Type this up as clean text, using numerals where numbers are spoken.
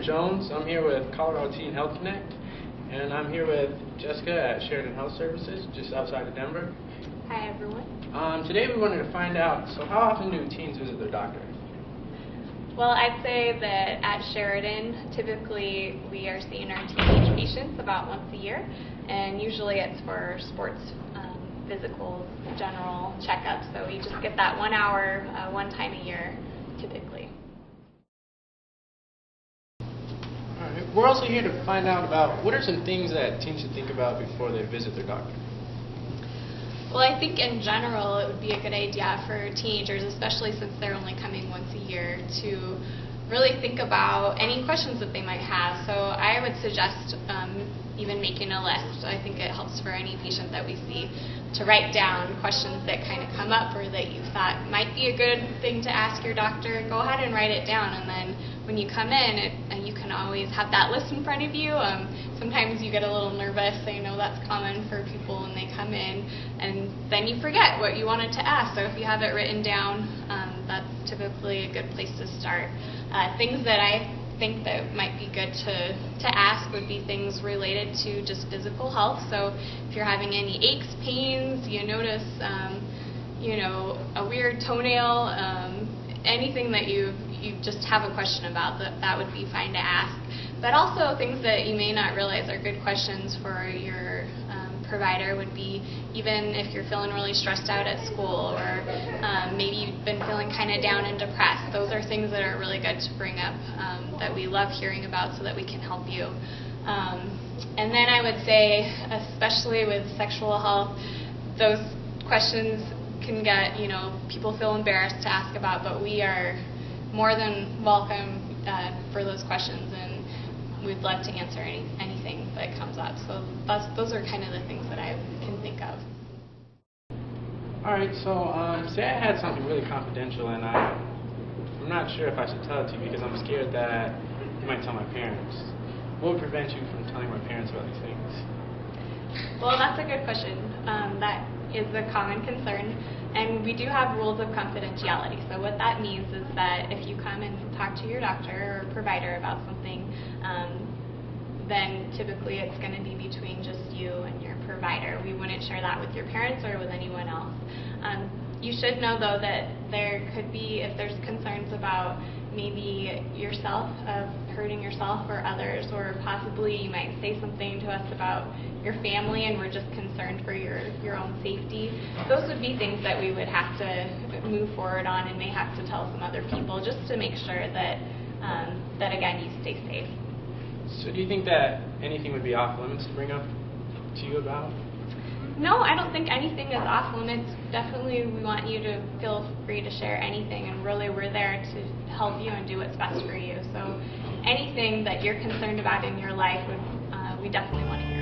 Jones. I'm here with Colorado Teen Health Connect, and I'm here with Jessica at Sheridan Health Services, just outside of Denver. Hi, everyone. Today we wanted to find out, so how often do teens visit their doctor? Well, I'd say that at Sheridan, typically we are seeing our teenage patients about once a year, and usually it's for sports, physicals, general checkups, so we just get that 1 hour, one time a year, typically. Alright, we're also here to find out about what are some things that teens should think about before they visit their doctor. Well, I think in general it would be a good idea for teenagers, especially since they're only coming once a year, to really think about any questions that they might have. So I would suggest even making a list. I think it helps for any patient that we see to write down questions that kind of come up or that you thought might be a good thing to ask your doctor. Go ahead and write it down, and then when you come in, you can always have that list in front of you. Sometimes you get a little nervous. I know that's common for people when they come in, and then you forget what you wanted to ask. So if you have it written down, that's typically a good place to start. Things that I think that might be good to ask would be things related to just physical health. So if you're having any aches, pains, you notice a weird toenail, anything that you just have a question about, that would be fine to ask. But also things that you may not realize are good questions for your provider would be, even if you're feeling really stressed out at school, or maybe you've been feeling kind of down and depressed. Those are things that are really good to bring up, that we love hearing about, so that we can help you. And then I would say, especially with sexual health, those questions can get, people feel embarrassed to ask about, but we are more than welcome for those questions, and we'd love to answer anything that comes up. So those are kind of the things that I can think of. Alright, so say I had something really confidential, and I'm not sure if I should tell it to you because I'm scared that you might tell my parents. What would prevent you from telling my parents about these things? Well, that's a good question. That is a common concern, and we do have rules of confidentiality. So what that means is that if you come and talk to your doctor or provider about something, then typically it's going to be between just you and your provider. We wouldn't share that with your parents or with anyone else. You should know, though, that there could be, if there's concerns about maybe yourself, of hurting yourself or others, or possibly you might say something to us about your family and we're just concerned for your own safety, those would be things that we would have to move forward on and may have to tell some other people, just to make sure that, that again, you stay safe. So do you think that anything would be off limits to bring up to you about? No, I don't think anything is off limits. Definitely we want you to feel free to share anything, and really we're there to help you and do what's best for you. So anything that you're concerned about in your life, we definitely want to hear.